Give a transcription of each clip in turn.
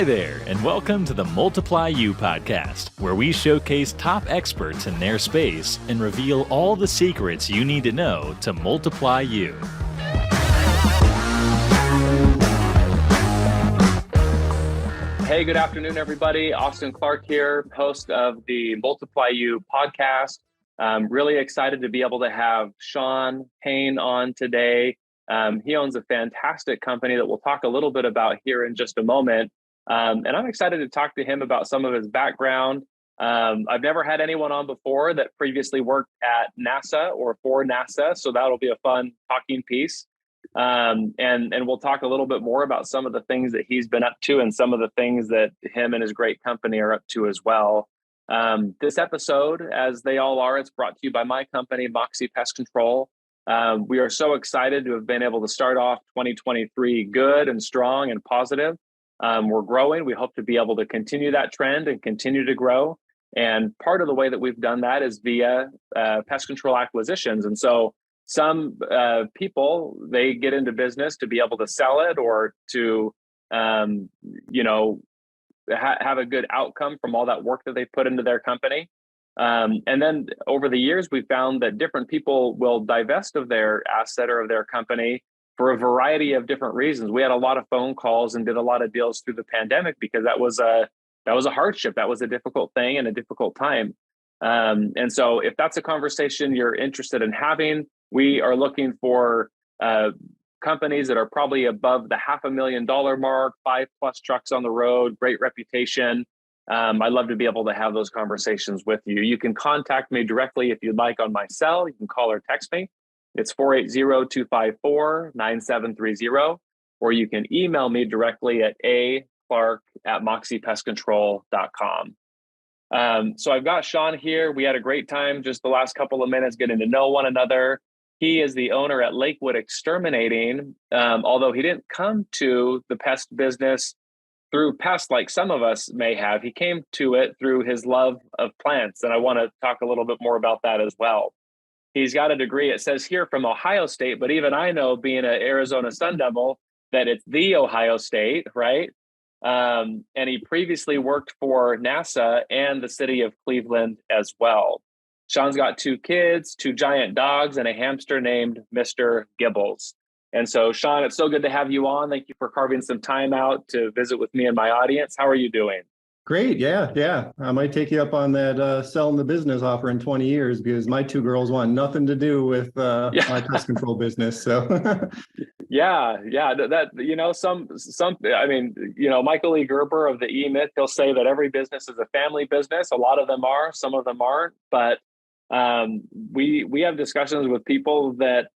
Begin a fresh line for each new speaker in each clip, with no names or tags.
Hi there, and welcome to the Multiply You podcast, where we showcase top experts in their space and reveal all the secrets you need to know to multiply you.
Hey, good afternoon, everybody. Austin Clark here, host of the Multiply You podcast. I'm really excited to be able to have Shawn Payne on today. He owns a fantastic company that we'll talk a little bit about here in just a moment. And I'm excited to talk to him about some of his background. I've never had anyone on before that previously worked at NASA or for NASA, so that'll be a fun talking piece. And we'll talk a little bit more about some of the things that he's been up to and some of the things that him and his great company are up to as well. This episode, as they all are, it's brought to you by my company, Moxie Pest Control. We are so excited to have been able to start off 2023 good and strong and positive. We're growing. We hope to be able to continue that trend and continue to grow. And part of the way that we've done that is via pest control acquisitions. And so some people, they get into business to be able to sell it or to, have a good outcome from all that work that they put into their company. And then over the years, we found that different people will divest of their asset or of their company for a variety of different reasons. We had a lot of phone calls and did a lot of deals through the pandemic because that was a hardship. That was a difficult thing and a difficult time. And so if that's a conversation you're interested in having, we are looking for companies that are probably above the $500,000 mark, 5+ trucks on the road, great reputation. I'd love to be able to have those conversations with you. You can contact me directly if you'd like on my cell. You can call or text me. It's 480-254-9730, or you can email me directly at aclark@moxiepestcontrol.com. So I've got Shawn here. We had a great time just the last couple of minutes getting to know one another. He is the owner at Lakewood Exterminating, although he didn't come to the pest business through pests like some of us may have. He came to it through his love of plants, and I want to talk a little bit more about that as well. He's got a degree, it says here, from Ohio State, but even I know, being an Arizona Sun Devil, that it's the Ohio State, right? And he previously worked for NASA and the city of Cleveland as well. Shawn's got 2 kids, 2 giant dogs, and a hamster named Mr. Gibbles. And so, Shawn, it's so good to have you on. Thank you for carving some time out to visit with me and my audience. How are you doing?
Great. Yeah. I might take you up on that selling the business offer in 20 years because my 2 girls want nothing to do with my pest control business. So
yeah. Michael E. Gerber of the E-Myth, he'll say that every business is a family business. A lot of them are, some of them aren't. But we have discussions with people that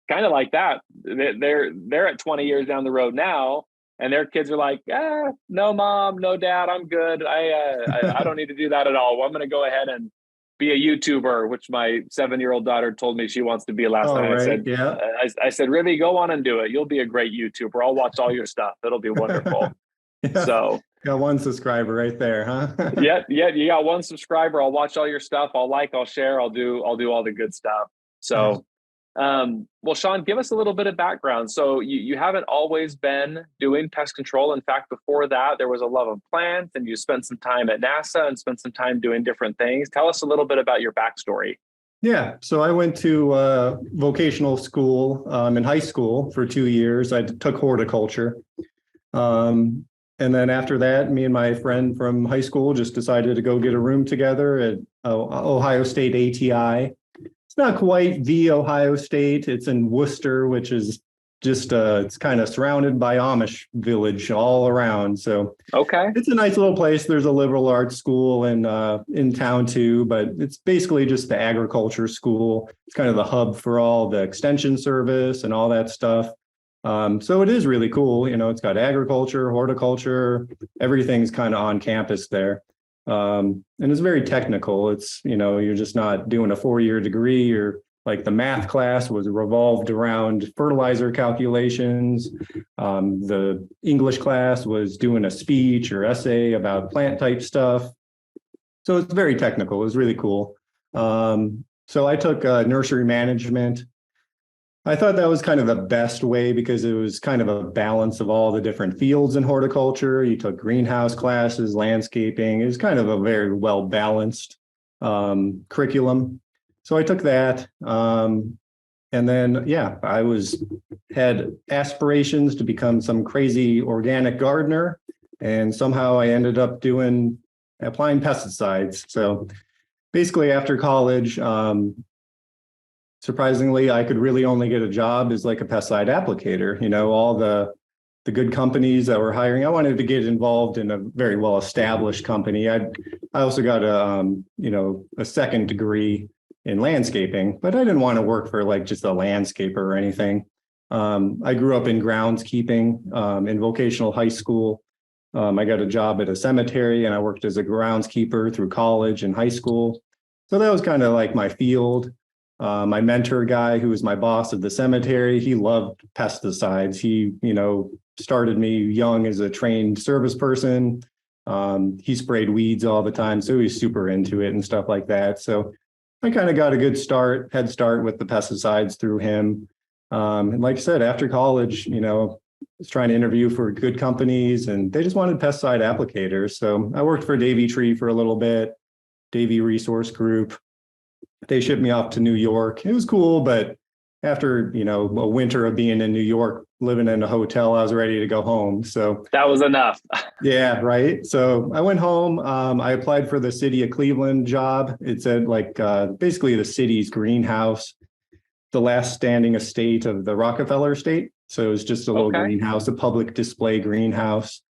kind of like that. They're at 20 years down the road now. And their kids are like, no, mom, no, dad, I'm good. I don't need to do that at all. Well, I'm going to go ahead and be a YouTuber, which my 7-year-old daughter told me she wants to be last night.
Right.
I said, Rivy, go on and do it. You'll be a great YouTuber. I'll watch all your stuff. It'll be wonderful.
Yeah. So got 1 subscriber right there, huh?
Yeah. You got 1 subscriber. I'll watch all your stuff. I'll like, I'll share. I'll do all the good stuff. So. Well, Shawn, give us a little bit of background. So you haven't always been doing pest control. In fact, before that, there was a love of plants, and you spent some time at NASA and spent some time doing different things. Tell us a little bit about your backstory.
Yeah. So I went to vocational school in high school for 2 years. I took horticulture. And then after that, me and my friend from high school just decided to go get a room together at Ohio State ATI. Not quite the Ohio State. It's in Worcester, which is just it's kind of surrounded by Amish village all around. So
okay,
it's a nice little place. There's a liberal arts school in town too, but it's basically just the agriculture school. It's kind of the hub for all the extension service and all that stuff. So it is really cool. It's got agriculture, horticulture, everything's kind of on campus there. And it's very technical. It's, you're just not doing a 4-year degree, or like the math class was revolved around fertilizer calculations. The English class was doing a speech or essay about plant type stuff. So it's very technical. It was really cool. So I took nursery management. I thought that was kind of the best way because it was kind of a balance of all the different fields in horticulture. You took greenhouse classes, landscaping. It was kind of a very well balanced curriculum. So I took that. And then, yeah, had aspirations to become some crazy organic gardener. And somehow I ended up applying pesticides. So basically after college, surprisingly, I could really only get a job as like a pesticide applicator. All the good companies that were hiring, I wanted to get involved in a very well established company. I also got a second degree in landscaping, but I didn't want to work for like just a landscaper or anything. I grew up in groundskeeping in vocational high school. I got a job at a cemetery and I worked as a groundskeeper through college and high school. So that was kind of like my field. My mentor guy, who was my boss at the cemetery, he loved pesticides. He, started me young as a trained service person. He sprayed weeds all the time, so he was super into it and stuff like that. So I kind of got a good head start with the pesticides through him. And like I said, after college, I was trying to interview for good companies and they just wanted pesticide applicators. So I worked for Davy Tree for a little bit, Davy Resource Group. They shipped me off to New York. It was cool, but after, a winter of being in New York, living in a hotel, I was ready to go home. So
that was enough.
Yeah, right. So I went home. I applied for the city of Cleveland job. It's at basically the city's greenhouse, the last standing estate of the Rockefeller estate. So it was just a little greenhouse, a public display greenhouse.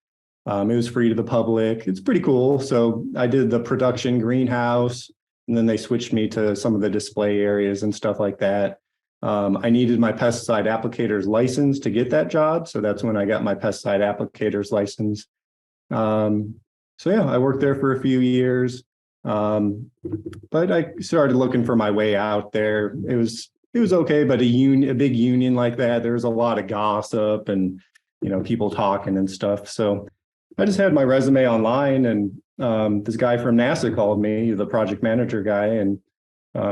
It was free to the public. It's pretty cool. So I did the production greenhouse, and then they switched me to some of the display areas and stuff like that. I needed my pesticide applicator's license to get that job. So that's when I got my pesticide applicator's license. So yeah, I worked there for a few years. But I started looking for my way out there. It was okay, but a big union like that, there was a lot of gossip and, people talking and stuff. So I just had my resume online and this guy from NASA called me, the project manager guy, and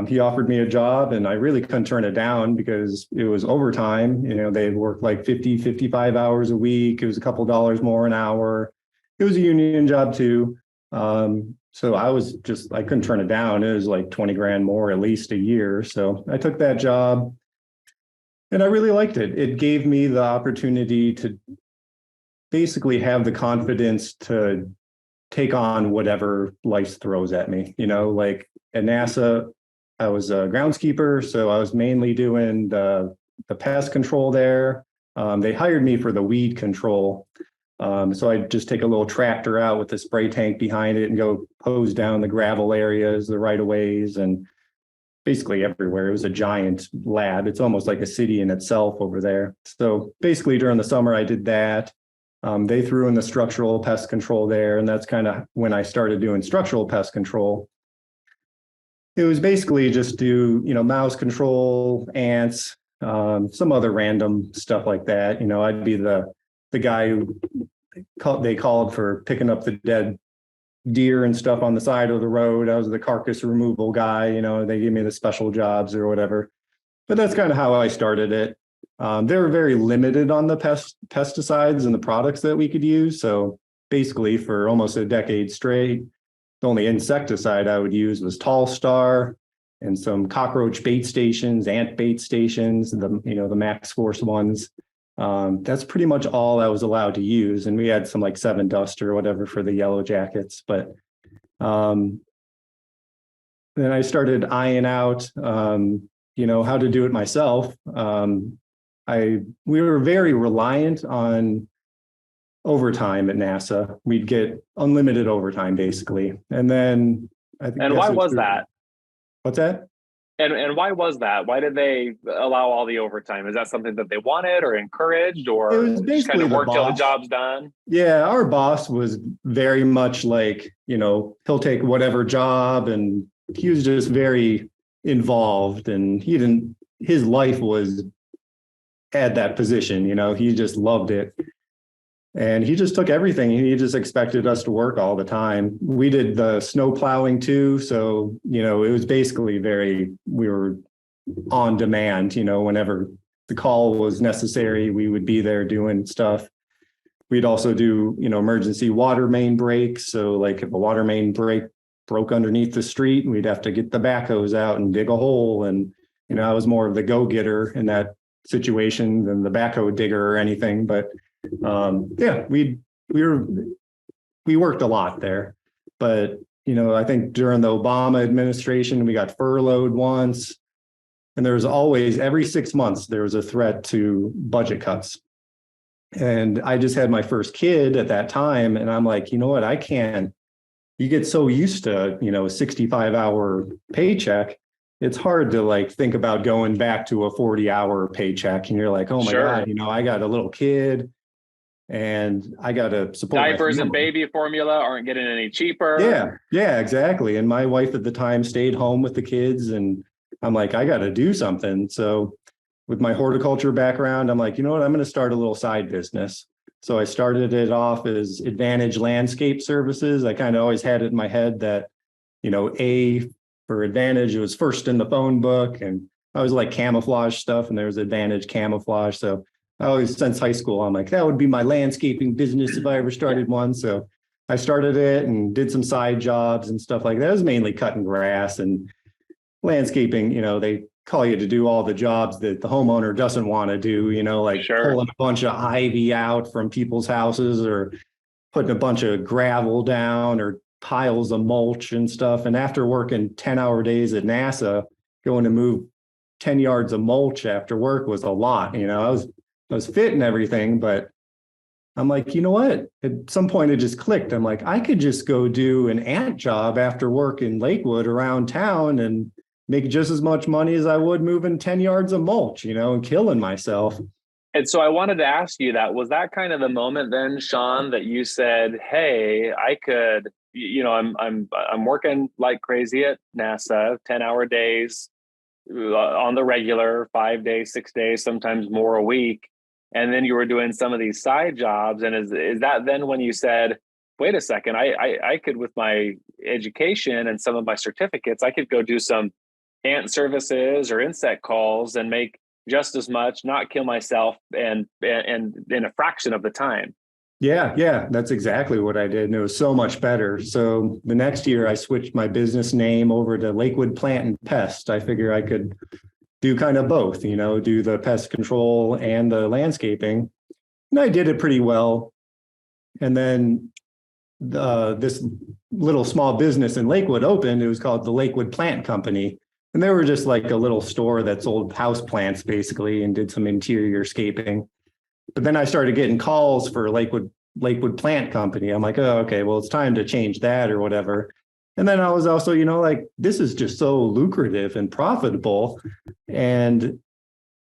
he offered me a job and I really couldn't turn it down because it was overtime. They worked like 50, 55 hours a week. It was a couple dollars more an hour. It was a union job too. So I couldn't turn it down. It was like 20 grand more at least a year. So I took that job and I really liked it. It gave me the opportunity to basically have the confidence to take on whatever life throws at me. Like at NASA, I was a groundskeeper, so I was mainly doing the pest control there. They hired me for the weed control. So I'd just take a little tractor out with a spray tank behind it and go hose down the gravel areas, the right-of-ways, and basically everywhere. It was a giant lab. It's almost like a city in itself over there. So basically during the summer, I did that. They threw in the structural pest control there, and that's kind of when I started doing structural pest control. It was basically just do, mouse control, ants, some other random stuff like that. I'd be the guy who they called for picking up the dead deer and stuff on the side of the road. I was the carcass removal guy. They gave me the special jobs or whatever. But that's kind of how I started it. They were very limited on the pesticides and the products that we could use. So basically for almost a decade straight, the only insecticide I would use was Tall Star and some cockroach bait stations, ant bait stations, the Max Force ones. That's pretty much all I was allowed to use. And we had some like 7 Dust or whatever for the yellow jackets. But then I started eyeing out, how to do it myself. We were very reliant on overtime at NASA. We'd get unlimited overtime basically. And then I think.
And why was that?
What's that?
And why was that? Why did they allow all the overtime? Is that something that they wanted or encouraged, or
it was basically
just kind of work till the
boss.
job's done?
Yeah, our boss was very much like, he'll take whatever job, and he was just very involved, and his life was at that position, he just loved it. And he just took everything. He just expected us to work all the time. We did the snow plowing too. So, it was basically we were on demand, whenever the call was necessary, we would be there doing stuff. We'd also do, emergency water main breaks. So like if a water main broke underneath the street, we'd have to get the backhoes out and dig a hole. And, I was more of the go-getter in that situation than the backhoe digger or anything. But we worked a lot there. But, I think during the Obama administration, we got furloughed once. And there was always, every 6 months, there was a threat to budget cuts. And I just had my first kid at that time. And I'm like, you know what, you get so used to, a 65-hour paycheck. It's hard to like think about going back to a 40-hour paycheck. And you're like, oh my God, I got a little kid and I got to support
diapers and baby formula aren't getting any cheaper.
Yeah, exactly. And my wife at the time stayed home with the kids, and I'm like, I got to do something. So with my horticulture background, I'm like, you know what, I'm going to start a little side business. So I started it off as Advantage Landscape Services. I kind of always had it in my head that, A for Advantage, it was first in the phone book, and I was like camouflage stuff, and there was Advantage camouflage. So I always, since high school, I'm like, that would be my landscaping business if I ever started one. So I started it and did some side jobs and stuff like that. It was mainly cutting grass and landscaping. They call you to do all the jobs that the homeowner doesn't want to do, pulling a bunch of ivy out from people's houses or putting a bunch of gravel down or piles of mulch and stuff. And after working 10-hour days at NASA, going to move 10 yards of mulch after work was a lot. I was fit and everything, but I'm like, you know what? At some point it just clicked. I'm like, I could just go do an ant job after work in Lakewood around town and make just as much money as I would moving 10 yards of mulch, and killing myself.
And so I wanted to ask you that, was that kind of the moment then, Shawn, that you said, hey, I could, I'm working like crazy at NASA, 10-hour days on the regular, 5 days, 6 days, sometimes more a week. And then you were doing some of these side jobs. And is that then when you said, wait a second, I could, with my education and some of my certificates, I could go do some ant services or insect calls and make just as much, not kill myself, and in a fraction of the time.
Yeah, that's exactly what I did. And it was so much better. So the next year I switched my business name over to Lakewood Plant and Pest. I figure I could do kind of both, do the pest control and the landscaping. And I did it pretty well. And then this little small business in Lakewood opened. It was called the Lakewood Plant Company. And they were just like a little store that sold house plants basically and did some interior scaping. But then I started getting calls for Lakewood Plant Company. I'm like, oh, okay, well, it's time to change that or whatever. And then I was also, this is just so lucrative and profitable. And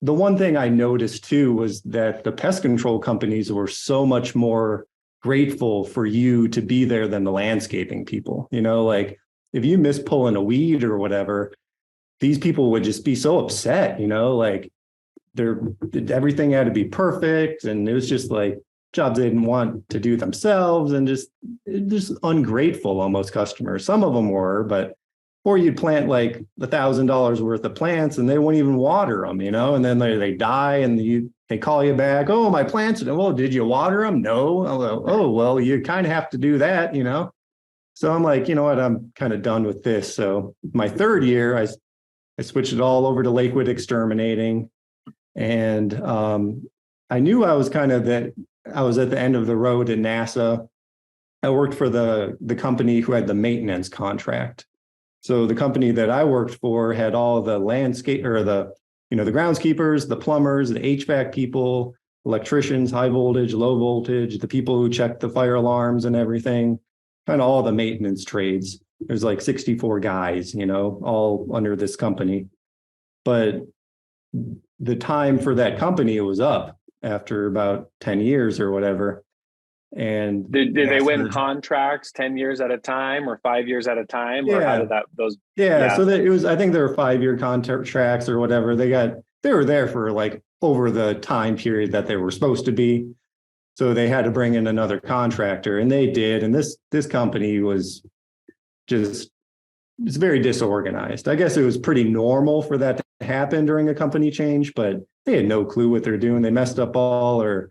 the one thing I noticed too was that the pest control companies were so much more grateful for you to be there than the landscaping people. If you miss pulling a weed or whatever, these people would just be so upset, everything had to be perfect. And it was just like jobs they didn't want to do themselves, and just ungrateful, almost customers. Some of them were, or you'd plant like $1,000 worth of plants and they wouldn't even water them, and then they die and they call you back. Oh, my plants. Well, did you water them? No. I'm like, oh, well, you kind of have to do that, So I'm like, you know what? I'm kind of done with this. So my third year, I switched it all over to Lakewood Exterminating. And I knew I was I was at the end of the road at NASA. I worked for the company who had the maintenance contract. So the company that I worked for had all the landscape, or the groundskeepers, the plumbers, the HVAC people, electricians, high voltage, low voltage, the people who check the fire alarms and everything, kind of all the maintenance trades. There's like 64 guys, all under this company. But the time for that company was up after about 10 years or whatever. And
did they win contracts 10 years at a time or 5 years at a time? Or how did
so it was, I think there were 5-year contracts or whatever. They were there for like over the time period that they were supposed to be. So they had to bring in another contractor, and they did. And this company was it's very disorganized. I guess it was pretty normal for that to happen during a company change, but they had no clue what they're doing. They messed up all our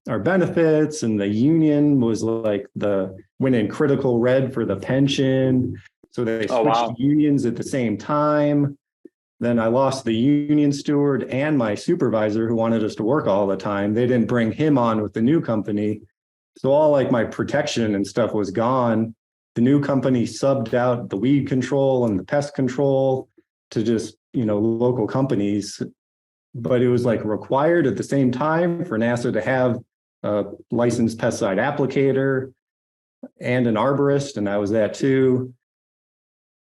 benefits, and the union was like went in critical red for the pension. So they switched unions at the same time. Then I lost the union steward and my supervisor who wanted us to work all the time. They didn't bring him on with the new company. So all like my protection and stuff was gone. The new company subbed out the weed control and the pest control to just, local companies. But it was like required at the same time for NASA to have a licensed pesticide applicator and an arborist, and I was that too.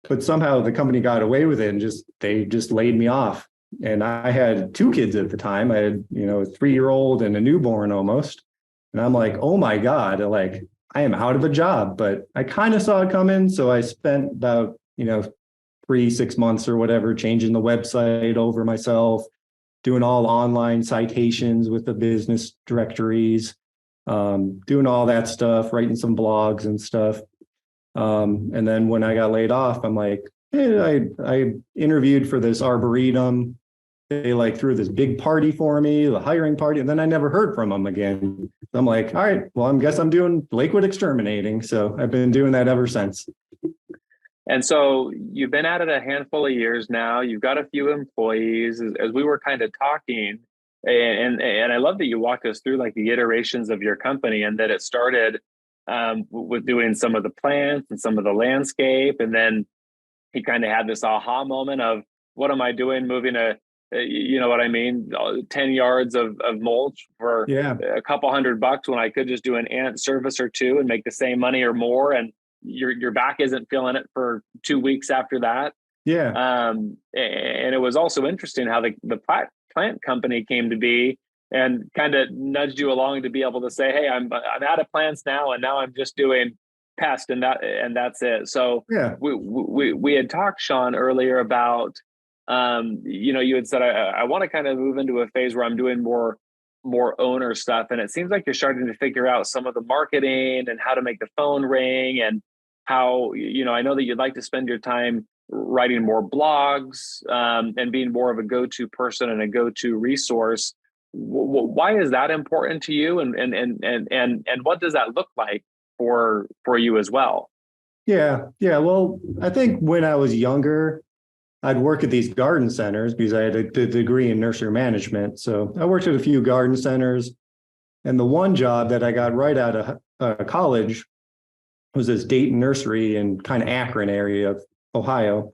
But somehow the company got away with it, and they just laid me off. And I had 2 kids at the time. I had, a 3-year-old and a newborn almost. And I'm like, oh my God, like I am out of a job. But I kind of saw it coming. So I spent about, 3-6 months or whatever, changing the website over myself, doing all online citations with the business directories, doing all that stuff, writing some blogs and stuff. And then when I got laid off, I'm like, hey, I interviewed for this arboretum. They like threw this big party for me, the hiring party, and then I never heard from them again. I'm like, all right, well, I guess I'm doing Lakewood Exterminating. So I've been doing that ever since.
And so you've been at it a handful of years now. You've got a few employees, as we were kind of talking. And I love that you walked us through like the iterations of your company, and that it started with doing some of the plants and some of the landscape. And then he kind of had this aha moment of, what am I doing moving you know what I mean, 10 yards of mulch for a couple $100 when I could just do an ant service or 2 and make the same money or more. And your back isn't feeling it for 2 weeks after that. And it was also interesting how the plant company came to be and kind of nudged you along to be able to say, hey, I'm out of plants now, and now I'm just doing pest, and that's it. So we had talked, Shawn, earlier about you had said I want to kind of move into a phase where I'm doing more owner stuff, and it seems like you're starting to figure out some of the marketing and how to make the phone ring, and how I know that you'd like to spend your time writing more blogs and being more of a go-to person and a go-to resource. Why is that important to you, and what does that look like for you as well?
Well, I think when I was younger, I'd work at these garden centers because I had a degree in nursery management. So I worked at a few garden centers, and the one job that I got right out of college was this Dayton nursery in kind of Akron area of Ohio.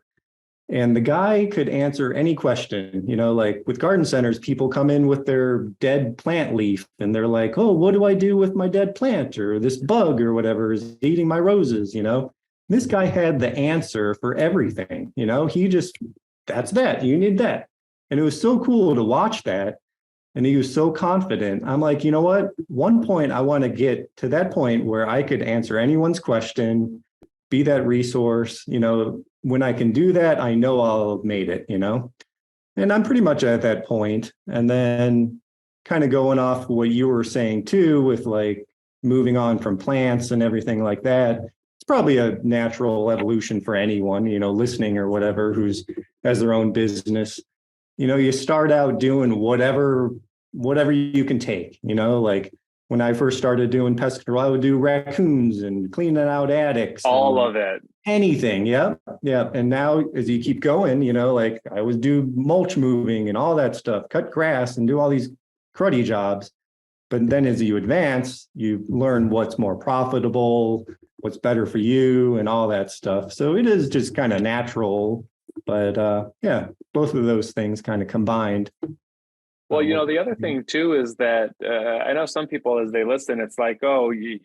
And the guy could answer any question, like with garden centers, people come in with their dead plant leaf and they're like, oh, what do I do with my dead plant, or this bug or whatever is eating my roses, This guy had the answer for everything, he just, that's that, you need that. And it was so cool to watch that. And he was so confident. I'm like, you know what? One point I want to get to that point where I could answer anyone's question, be that resource, when I can do that, I know I'll have made it, and I'm pretty much at that point. And then kind of going off what you were saying too, with like moving on from plants and everything like that. It's probably a natural evolution for anyone, listening or whatever, who's has their own business. You start out doing whatever you can take, like when I first started doing pest control, I would do raccoons and cleaning out attics.
All of it.
Anything. Yeah. And now as you keep going, like I would do mulch moving and all that stuff, cut grass and do all these cruddy jobs. But then as you advance, you learn what's more profitable, what's better for you and all that stuff. So it is just kind of natural. But both of those things kind of combined.
Well, the other thing too is that I know some people, as they listen, it's like, oh, you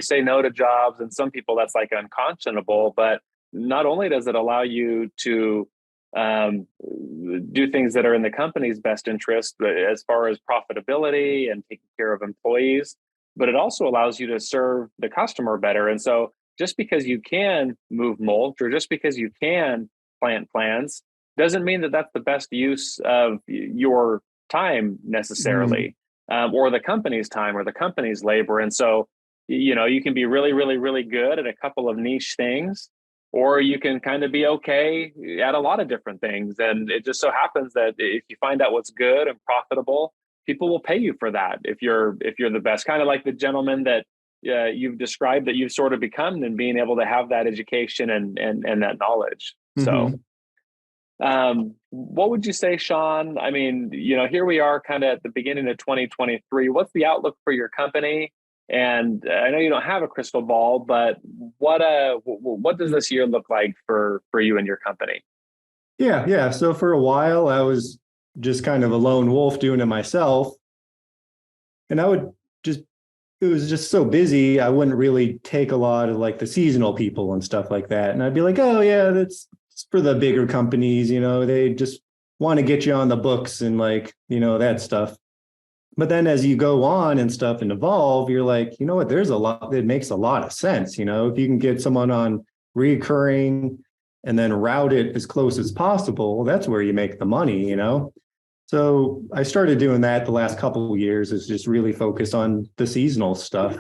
say no to jobs, and some people that's like unconscionable. But not only does it allow you to do things that are in the company's best interest, but as far as profitability and taking care of employees, but it also allows you to serve the customer better. And so just because you can move mulch, or just because you can plant plants, doesn't mean that that's the best use of your time necessarily, or the company's time or the company's labor. And so, you can be really, really, really good at a couple of niche things, or you can kind of be okay at a lot of different things. And it just so happens that if you find out what's good and profitable, people will pay you for that if you're the best. Kind of like the gentleman that you've described that you've sort of become, and being able to have that education and that knowledge.
Mm-hmm.
So what would you say, Shawn? I mean, here we are kind of at the beginning of 2023. What's the outlook for your company? And I know you don't have a crystal ball, but what does this year look like for you and your company?
Yeah. So for a while, I was just kind of a lone wolf doing it myself. And it was just so busy, I wouldn't really take a lot of like the seasonal people and stuff like that. And I'd be like, oh yeah, it's for the bigger companies, they just want to get you on the books and like, that stuff. But then as you go on and stuff and evolve, you're like, you know what, there's a lot that makes a lot of sense. If you can get someone on recurring and then route it as close as possible, that's where you make the money. So I started doing that the last couple of years, is just really focus on the seasonal stuff.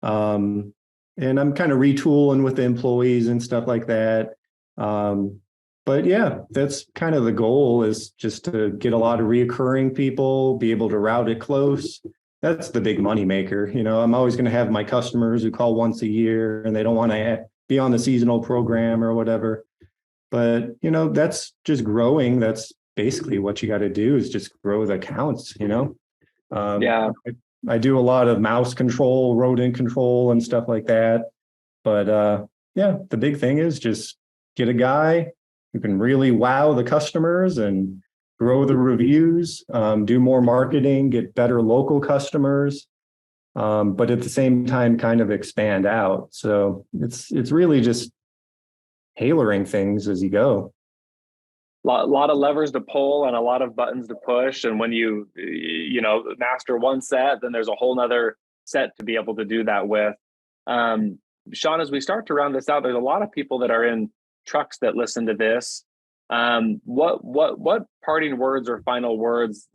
And I'm kind of retooling with the employees and stuff like that. But yeah, that's kind of the goal, is just to get a lot of reoccurring people, be able to route it close. That's the big money maker. I'm always going to have my customers who call once a year and they don't want to be on the seasonal program or whatever. But, that's just growing. That's basically what you got to do, is just grow the accounts,
Yeah.
I do a lot of mouse control, rodent control and stuff like that. But yeah, the big thing is just get a guy who can really wow the customers and grow the reviews, do more marketing, get better local customers, but at the same time kind of expand out. So it's really just tailoring things as you go.
Lot of levers to pull and a lot of buttons to push. And when you master one set, then there's a whole nother set to be able to do that with. Shawn, as we start to round this out, there's a lot of people that are in trucks that listen to this. What parting words or final words,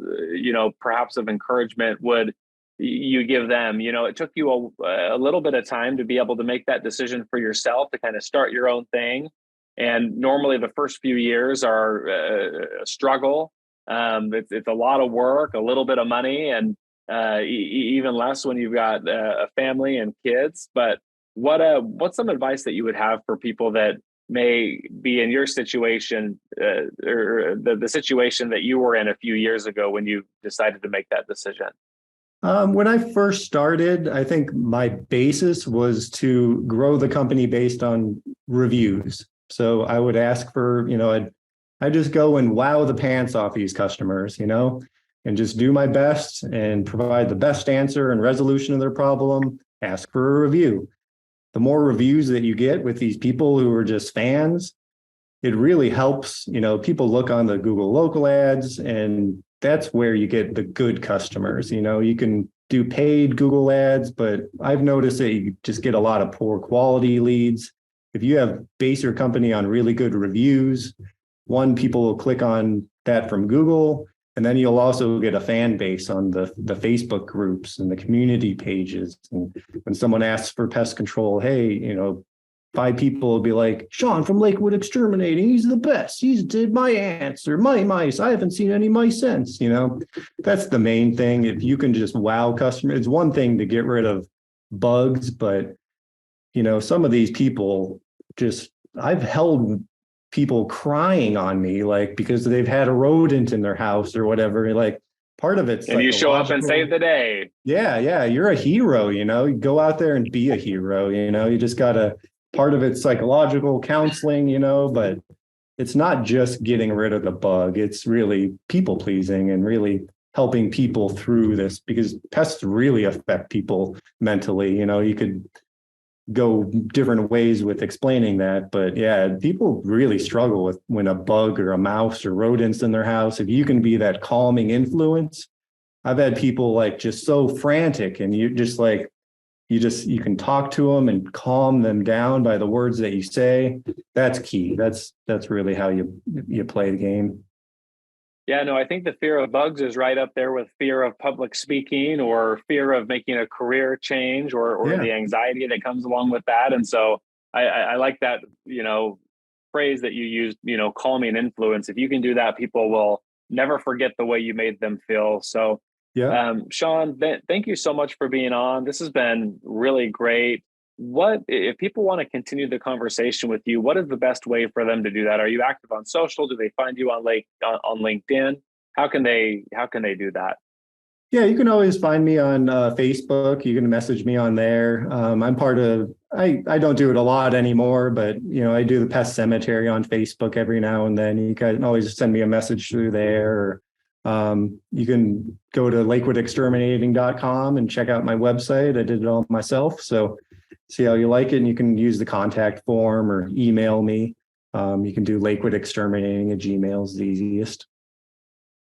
perhaps of encouragement would you give them? It took you a little bit of time to be able to make that decision for yourself to kind of start your own thing. And normally the first few years are a struggle. It's a lot of work, a little bit of money, and even less when you've got a family and kids. But what's some advice that you would have for people that may be in your situation, or the situation that you were in a few years ago when you decided to make that decision?
When I first started, I think my basis was to grow the company based on reviews. So I would ask for, I'd just go and wow the pants off these customers, and just do my best and provide the best answer and resolution of their problem, ask for a review. The more reviews that you get with these people who are just fans, it really helps. People look on the Google local ads, and that's where you get the good customers. You can do paid Google ads, but I've noticed that you just get a lot of poor quality leads. If you base your company on really good reviews, people will click on that from Google, and then you'll also get a fan base on the Facebook groups and the community pages. And when someone asks for pest control, hey, 5 people will be like, Shawn from Lakewood Exterminating, he's the best. He's did my ants or my mice. I haven't seen any mice since. That's the main thing. If you can just wow customers, it's one thing to get rid of bugs, but some of these people I've held people crying on me, like, because they've had a rodent in their house or whatever. Like, part of it's,
and you show up and save the day.
Yeah. You're a hero, you go out there and be a hero, you just gotta, part of it's psychological counseling, but it's not just getting rid of the bug. It's really people pleasing and really helping people through this, because pests really affect people mentally. You could go different ways with explaining that, but yeah, people really struggle with when a bug or a mouse or rodents in their house. If you can be that calming influence, I've had people like just so frantic, and you just like, you can talk to them and calm them down by the words that you say. That's key. That's really how you play the game.
Yeah, no, I think the fear of bugs is right up there with fear of public speaking or fear of making a career change or the anxiety that comes along with that. And so I like that, phrase that you used, calming influence. If you can do that, people will never forget the way you made them feel. So,
Yeah.
Shawn, thank you so much for being on. This has been really great. What if people want to continue the conversation with you? What is the best way for them to do that? Are you active on social? Do they find you on LinkedIn? How can they do that?
Yeah, you can always find me on Facebook. You can message me on there. I'm part of, I don't do it a lot anymore, but I do the pest cemetery on Facebook every now and then. You can always send me a message through there. You can go to lakewoodexterminating.com and check out my website. I did it all myself. So see how you like it. And you can use the contact form or email me. You can do lakewoodexterminating@gmail is the easiest.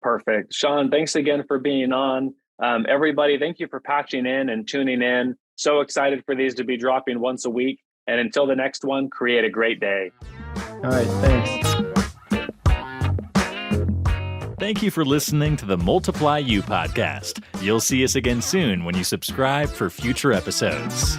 Perfect. Shawn, thanks again for being on. Everybody, thank you for patching in and tuning in. So excited for these to be dropping once a week. And until the next one, create a great day.
All right, thanks.
Thank you for listening to the Multiply You podcast. You'll see us again soon when you subscribe for future episodes.